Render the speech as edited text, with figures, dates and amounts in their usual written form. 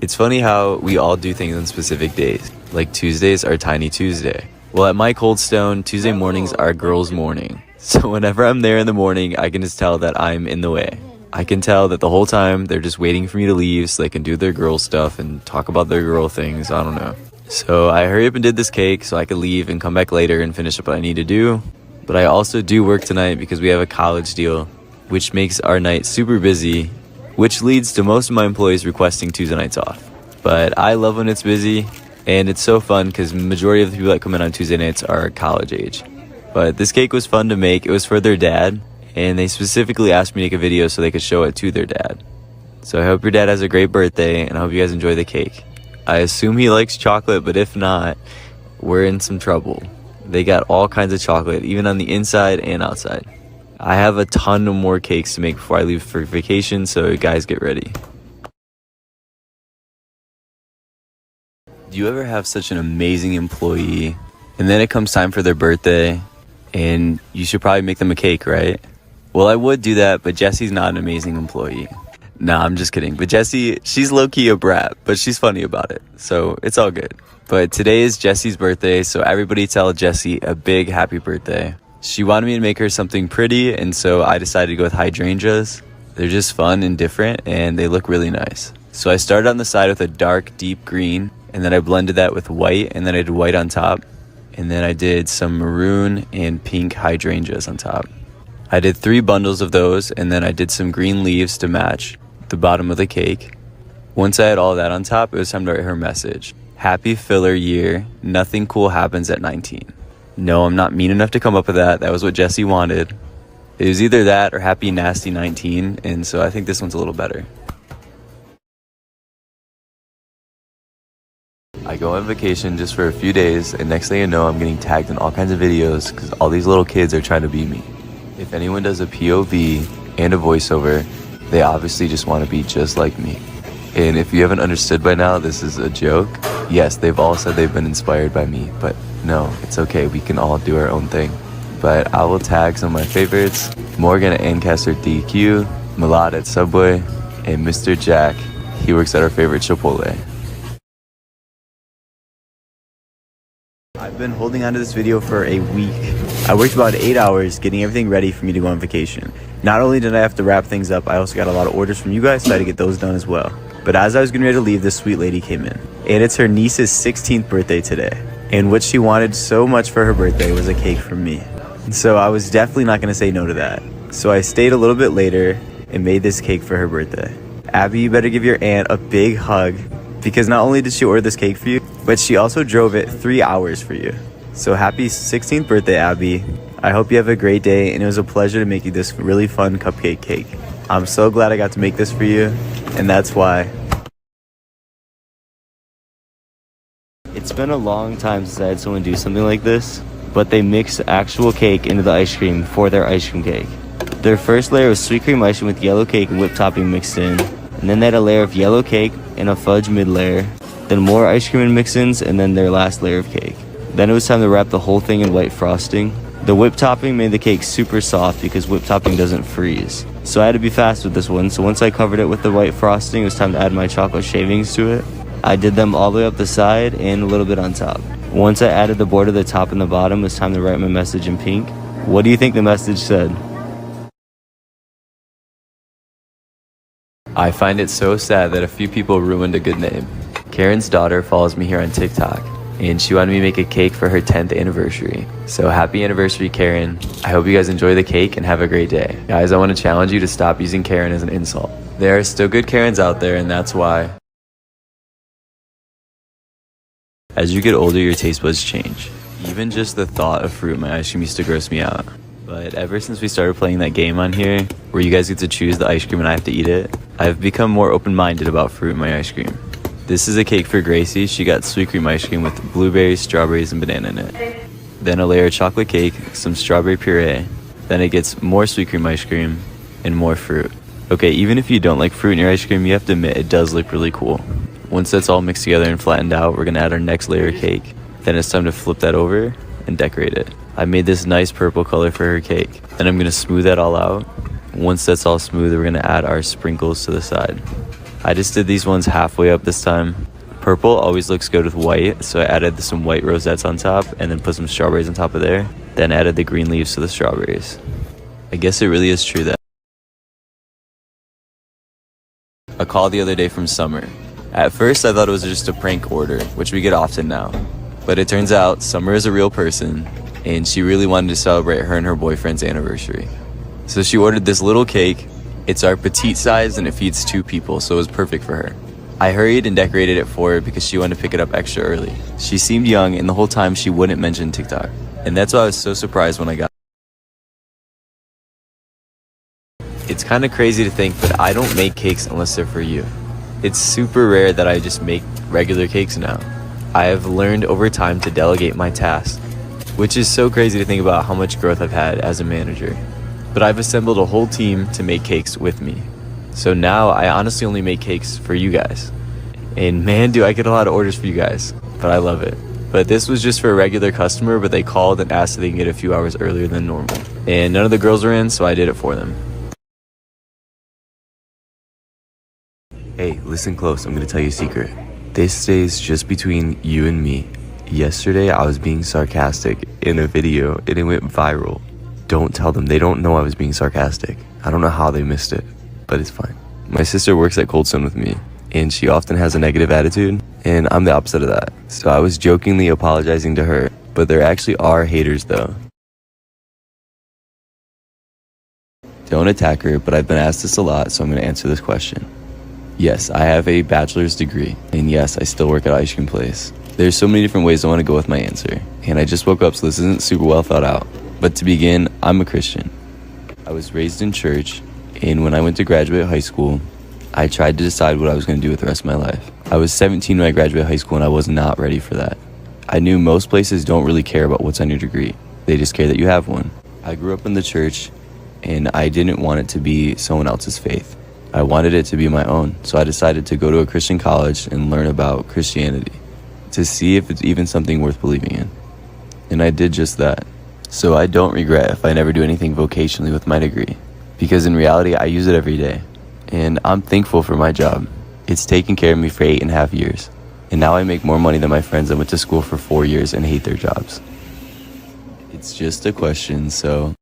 It's funny how we all do things on specific days. Like Tuesdays are Tiny Tuesday. Well, at my Cold Stone, Tuesday mornings are girls' morning. So whenever I'm there in the morning, I can just tell that I'm in the way. I can tell that the whole time they're just waiting for me to leave so they can do their girl stuff and talk about their girl things. I don't know. So I hurry up and did this cake so I could leave and come back later and finish up what I need to do. But I also do work tonight because we have a college deal, which makes our night super busy, which leads to most of my employees requesting Tuesday nights off. But I love when it's busy, and it's so fun because the majority of the people that come in on Tuesday nights are college age. But this cake was fun to make. It was for their dad, and they specifically asked me to make a video so they could show it to their dad. So I hope your dad has a great birthday, and I hope you guys enjoy the cake. I assume he likes chocolate, but if not, we're in some trouble. They got all kinds of chocolate, even on the inside and outside. I have a ton of more cakes to make before I leave for vacation, so guys, get ready. Do you ever have such an amazing employee, and then it comes time for their birthday, and you should probably make them a cake, right? Well, I would do that, but Jessie's not an amazing employee. Nah, I'm just kidding. But Jessie, she's low-key a brat, but she's funny about it, so it's all good. But today is Jessie's birthday, so everybody tell Jessie a big happy birthday. She wanted me to make her something pretty, and so I decided to go with hydrangeas. They're just fun and different, and they look really nice. So I started on the side with a dark, deep green, and then I blended that with white, and then I did white on top. And then I did some maroon and pink hydrangeas on top. I did 3 bundles of those, and then I did some green leaves to match the bottom of the cake. Once I had all that on top, it was time to write her message. Happy filler year, nothing cool happens at 19. No, I'm not mean enough to come up with that. That was what Jessie wanted. It was either that or happy nasty 19, and so I think this one's a little better. I go on vacation just for a few days, and next thing I know, I'm getting tagged in all kinds of videos because all these little kids are trying to be me. If anyone does a POV and a voiceover, they obviously just want to be just like me. And if you haven't understood by now, this is a joke. Yes, they've all said they've been inspired by me, but no, it's okay. We can all do our own thing. But I will tag some of my favorites: Morgan at Ancaster DQ, Milad at Subway, and Mr. Jack. He works at our favorite Chipotle. I've been holding on to this video for a week. I worked about 8 hours getting everything ready for me to go on vacation. Not only did I have to wrap things up, I also got a lot of orders from you guys, so I had to get those done as well. But as I was getting ready to leave, this sweet lady came in. And it's her niece's 16th birthday today. And what she wanted so much for her birthday was a cake from me. So I was definitely not going to say no to that. So I stayed a little bit later and made this cake for her birthday. Abby, you better give your aunt a big hug, because not only did she order this cake for you, but she also drove it 3 hours for you. So happy 16th birthday, Abby. I hope you have a great day, and it was a pleasure to make you this really fun cupcake cake. I'm so glad I got to make this for you, and that's why. It's been a long time since I had someone do something like this, but they mixed actual cake into the ice cream for their ice cream cake. Their first layer was sweet cream icing with yellow cake and whipped topping mixed in, and then they had a layer of yellow cake and a fudge mid layer, then more ice cream and mix-ins, and then their last layer of cake. Then it was time to wrap the whole thing in white frosting. The whipped topping made the cake super soft because whipped topping doesn't freeze. So I had to be fast with this one, so once I covered it with the white frosting, it was time to add my chocolate shavings to it. I did them all the way up the side and a little bit on top. Once I added the border to the top and the bottom, it was time to write my message in pink. What do you think the message said? I find it so sad that a few people ruined a good name. Karen's daughter follows me here on TikTok, and she wanted me to make a cake for her 10th anniversary. So happy anniversary, Karen. I hope you guys enjoy the cake and have a great day. Guys, I want to challenge you to stop using Karen as an insult. There are still good Karens out there, and that's why. As you get older, your taste buds change. Even just the thought of fruit in my ice cream used to gross me out. But ever since we started playing that game on here, where you guys get to choose the ice cream and I have to eat it, I've become more open-minded about fruit in my ice cream. This is a cake for Gracie. She got sweet cream ice cream with blueberries, strawberries, and banana in it. Then a layer of chocolate cake, some strawberry puree. Then it gets more sweet cream ice cream and more fruit. Okay, even if you don't like fruit in your ice cream, you have to admit it does look really cool. Once that's all mixed together and flattened out, we're gonna add our next layer of cake. Then it's time to flip that over and decorate it. I made this nice purple color for her cake. Then I'm gonna smooth that all out. Once that's all smooth, we're gonna add our sprinkles to the side. I just did these ones halfway up this time. Purple always looks good with white, so I added some white rosettes on top and then put some strawberries on top of there. Then added the green leaves to the strawberries. I guess it really is true that a call the other day from Summer. At first I thought it was just a prank order, which we get often now. But it turns out Summer is a real person and she really wanted to celebrate her and her boyfriend's anniversary. So she ordered this little cake. It's our petite size and it feeds 2 people, so it was perfect for her. I hurried and decorated it for her because she wanted to pick it up extra early. She seemed young and the whole time she wouldn't mention TikTok. And that's why I was so surprised when I got it. It's kind of crazy to think, but I don't make cakes unless they're for you. It's super rare that I just make regular cakes now. I have learned over time to delegate my tasks, which is so crazy to think about how much growth I've had as a manager. But I've assembled a whole team to make cakes with me. So now I honestly only make cakes for you guys. And man, do I get a lot of orders for you guys, but I love it. But this was just for a regular customer, but they called and asked if they can get a few hours earlier than normal. And none of the girls were in, so I did it for them. Hey, listen close, I'm gonna tell you a secret. This stays just between you and me. Yesterday, I was being sarcastic in a video and it went viral. Don't tell them, they don't know I was being sarcastic. I don't know how they missed it, but it's fine. My sister works at Cold Stone with me, and she often has a negative attitude, and I'm the opposite of that. So I was jokingly apologizing to her, but there actually are haters though. Don't attack her, but I've been asked this a lot, so I'm gonna answer this question. Yes, I have a bachelor's degree, and yes, I still work at Ice Cream Place. There's so many different ways I want to go with my answer, and I just woke up, so this isn't super well thought out. But to begin, I'm a Christian. I was raised in church, and when I went to graduate high school, I tried to decide what I was going to do with the rest of my life. I was 17 when I graduated high school, and I was not ready for that. I knew most places don't really care about what's on your degree. They just care that you have one. I grew up in the church, and I didn't want it to be someone else's faith. I wanted it to be my own, so I decided to go to a Christian college and learn about Christianity to see if it's even something worth believing in. And I did just that. So I don't regret if I never do anything vocationally with my degree, because in reality, I use it every day. And I'm thankful for my job. It's taken care of me for 8.5 years. And now I make more money than my friends that went to school for 4 years and hate their jobs. It's just a question, so